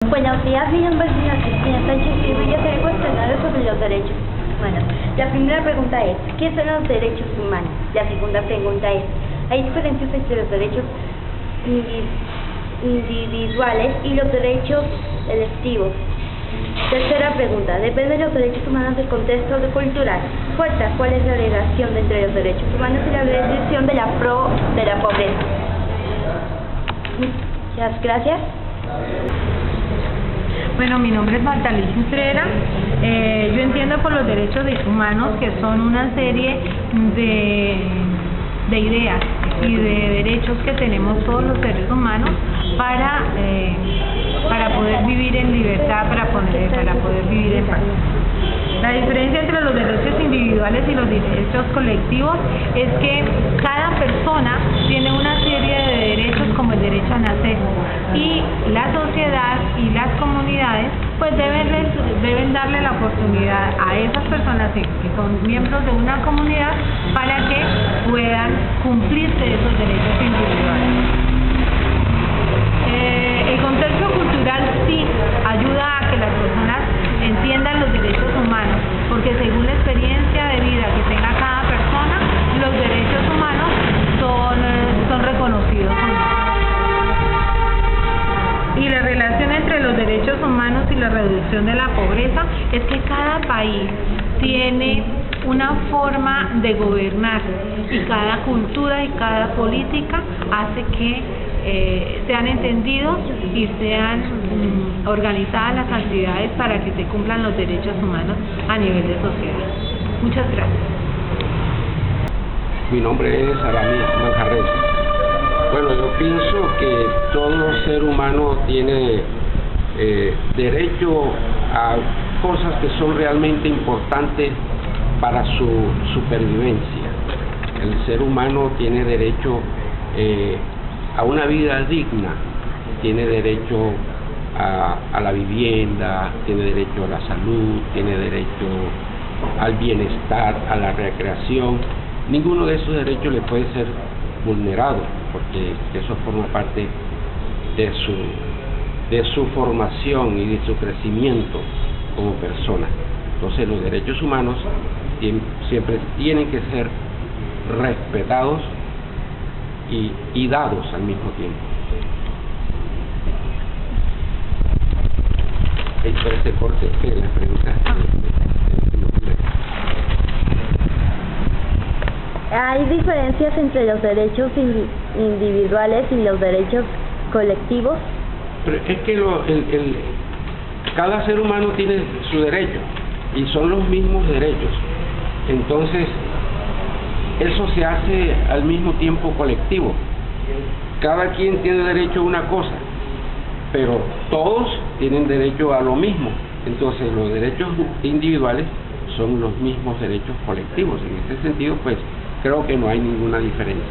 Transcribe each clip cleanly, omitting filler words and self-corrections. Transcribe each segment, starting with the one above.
Buenos días, mi nombre es Cristina Sánchez y yo quería cuestionar sobre los derechos humanos. La primera pregunta es, ¿qué son los derechos humanos? La segunda pregunta es, ¿hay diferencias entre los derechos individuales y los derechos electivos? Tercera pregunta, ¿depende de los derechos humanos del contexto cultural? Cuarta, ¿cuál es la relación entre los derechos humanos y la reducción de la pobreza? Muchas gracias. Bueno, mi nombre es Magdalena Utrera. Yo entiendo por los derechos humanos que son una serie de ideas y de derechos que tenemos todos los seres humanos para poder vivir en libertad, para poder vivir en paz. La diferencia entre los derechos individuales y los derechos colectivos es que cada persona tiene una serie de derechos, como el derecho a nacer, y la sociedad y las comunidades pues deben darle la oportunidad a esas personas que son miembros de una comunidad para que puedan cumplirse esos derechos individuales. El contexto cultural sí ayuda a que las personas entiendan los derechos humanos, porque según la experiencia de vida que tenga cada persona, los derechos humanos son reconocidos. Y la relación entre los derechos humanos y la reducción de la pobreza es que cada país tiene una forma de gobernar y cada cultura y cada política hace que sean entendidos y sean organizadas las actividades para que se cumplan los derechos humanos a nivel de sociedad. Muchas gracias. Mi nombre es Aramis Manjarres. Bueno, yo pienso que todo ser humano tiene derecho a cosas que son realmente importantes para su supervivencia. El ser humano tiene derecho a una vida digna, tiene derecho a la vivienda, tiene derecho a la salud, tiene derecho al bienestar, a la recreación. Ninguno de esos derechos le puede ser vulnerado, porque eso forma parte de su formación y de su crecimiento como persona. Entonces los derechos humanos siempre tienen que ser respetados y dados al mismo tiempo. Por este corte que la pregunta ¿Hay diferencias entre los derechos individuales y los derechos colectivos? Pero es que cada ser humano tiene su derecho y son los mismos derechos. Entonces, eso se hace al mismo tiempo colectivo. Cada quien tiene derecho a una cosa, pero todos tienen derecho a lo mismo. Entonces, los derechos individuales son los mismos derechos colectivos. En ese sentido, pues, creo que no hay ninguna diferencia.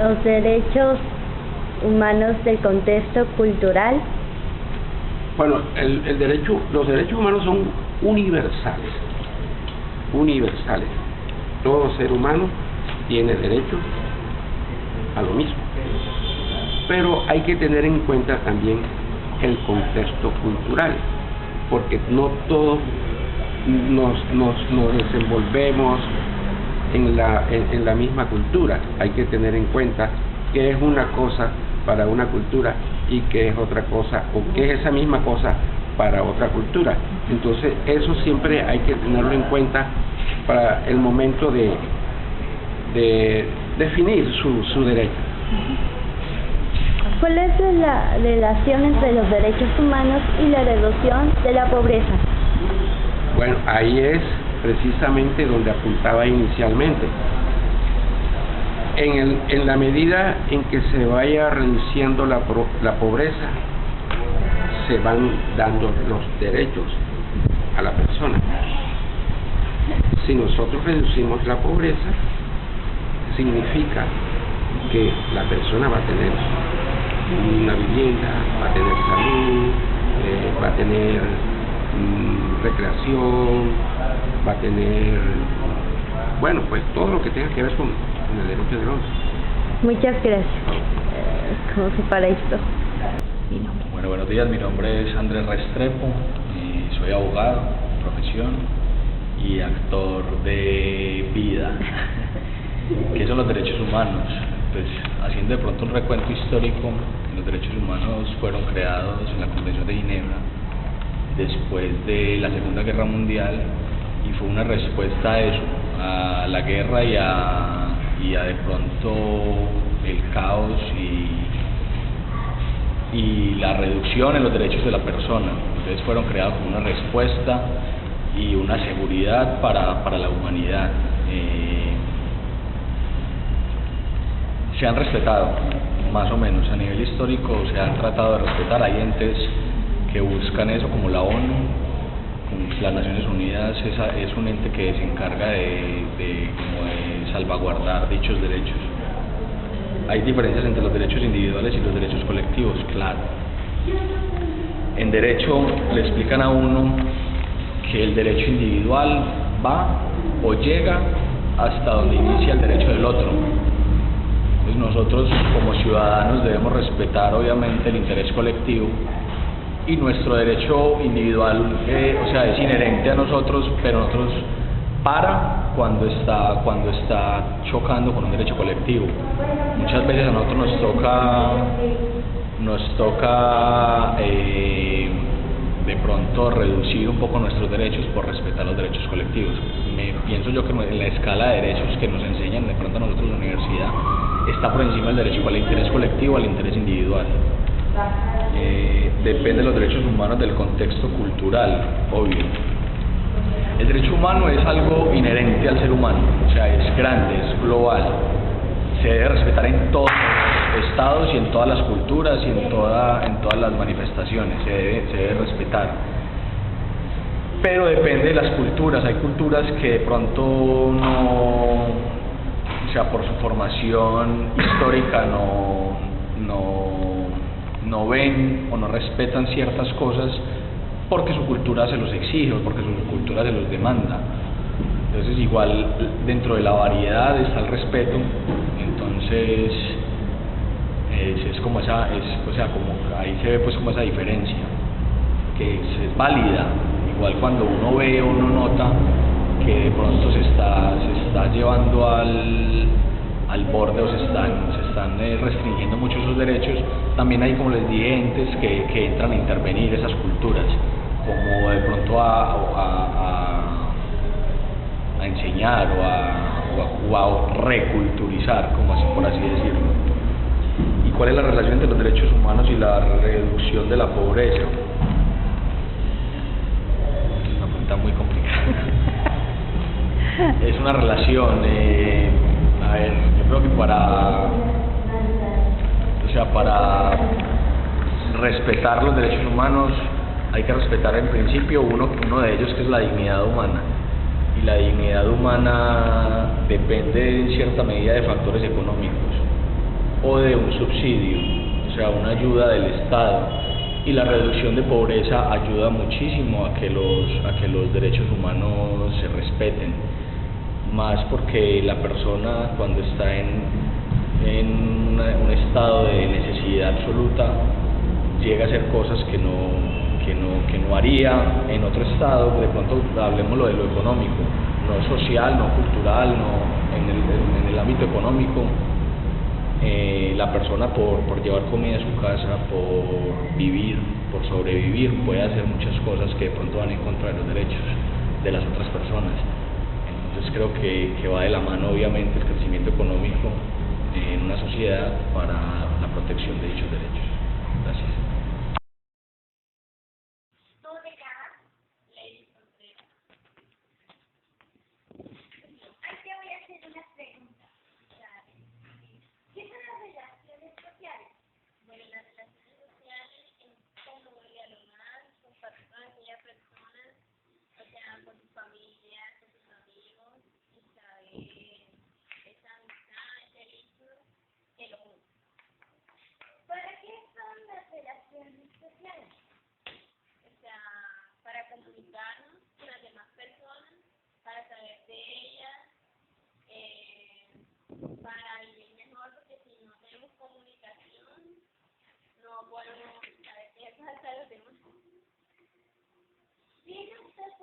Los derechos humanos del contexto cultural. Bueno, los derechos humanos son universales. Todo ser humano tiene derecho a lo mismo. Pero hay que tener en cuenta también el contexto cultural, porque no todos nos desenvolvemos en la misma cultura. Hay que tener en cuenta qué es una cosa para una cultura y qué es otra cosa, o qué es esa misma cosa para otra cultura. Entonces eso siempre hay que tenerlo en cuenta para el momento de definir su derecho. ¿Cuál es la relación entre los derechos humanos y la reducción de la pobreza? Bueno, ahí es precisamente donde apuntaba inicialmente. En la medida en que se vaya reduciendo la pobreza, se van dando los derechos a la persona. Si nosotros reducimos la pobreza, significa que la persona va a tener una vivienda, va a tener salud, va a tener recreación, va a tener, bueno, pues todo lo que tenga que ver con el derecho del hombre. Muchas gracias. ¿Cómo se para esto? mi nombre. Bueno, buenos días, mi nombre es Andrés Restrepo, y soy abogado, profesión y actor de vida. ¿Qué son los derechos humanos? Pues haciendo de pronto un recuento histórico, los derechos humanos fueron creados en la Convención de Ginebra después de la Segunda Guerra Mundial y fue una respuesta a eso, a la guerra y a de pronto el caos y la reducción en los derechos de la persona. Entonces fueron creados como una respuesta y una seguridad para la humanidad. Se han respetado, más o menos, a nivel histórico se han tratado de respetar. Hay entes que buscan eso, como la ONU, como las Naciones Unidas, es un ente que se encarga de salvaguardar dichos derechos. Hay diferencias entre los derechos individuales y los derechos colectivos, claro. En derecho le explican a uno que el derecho individual va o llega hasta donde inicia el derecho del otro. Pues nosotros como ciudadanos debemos respetar obviamente el interés colectivo y nuestro derecho individual, es inherente a nosotros, pero nosotros para cuando está chocando con un derecho colectivo. Muchas veces a nosotros nos toca de pronto reducir un poco nuestros derechos por respetar los derechos colectivos. Pienso yo que en la escala de derechos que nos enseñan de pronto a nosotros en la universidad está por encima del derecho al interés colectivo al interés individual. Depende de los derechos humanos del contexto cultural, obvio. El derecho humano es algo inherente al ser humano, o sea, es grande, es global. Se debe respetar en todos los estados y en todas las culturas y en todas las manifestaciones, se debe respetar. Pero depende de las culturas. Hay culturas que de pronto por su formación histórica no ven o no respetan ciertas cosas porque su cultura se los exige o porque su cultura se los demanda. Entonces igual dentro de la variedad está el respeto. Entonces es como como ahí se ve pues como esa diferencia que es válida. Igual cuando uno ve o uno nota que de pronto se está llevando al borde o se están restringiendo mucho esos derechos, también hay, como les dije, entes que entran a intervenir esas culturas, como de pronto a enseñar o a reculturizar, como así por así decirlo. ¿Y cuál es la relación entre los derechos humanos y la reducción de la pobreza? Es una pregunta muy complicada. Es una relación, yo creo que para respetar los derechos humanos hay que respetar en principio uno de ellos, que es la dignidad humana. Y la dignidad humana depende en cierta medida de factores económicos o de un subsidio, o sea, una ayuda del Estado. Y la reducción de pobreza ayuda muchísimo a que los derechos humanos se respeten, más porque la persona cuando está en un estado de necesidad absoluta llega a hacer cosas que no haría en otro estado. De pronto hablemoslo de lo económico, no social, no cultural, no en el ámbito económico. La persona por llevar comida a su casa, por vivir, por sobrevivir, puede hacer muchas cosas que de pronto van en contra de los derechos de las otras personas. Entonces creo que va de la mano obviamente el crecimiento económico en una sociedad para la protección de dichos derechos. Gracias. Comunicarnos con las demás personas, para saber de ellas, para vivir mejor, porque si no tenemos comunicación, no podemos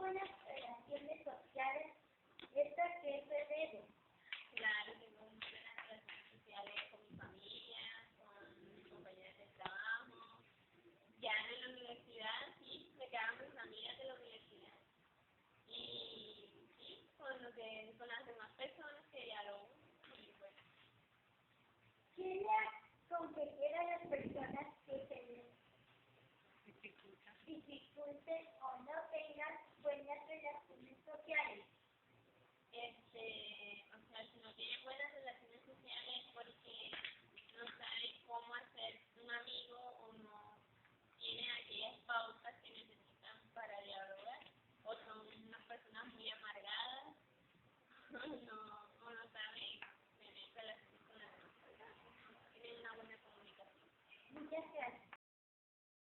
buenas relaciones sociales, ¿esta qué se debe? Claro, tengo buenas relaciones sociales con mi familia, con mis compañeros de trabajo. Ya en la universidad, sí, me quedaban mis amigas de la universidad. Y sí, con las demás personas que ya lo y pues. ¿Qué le ha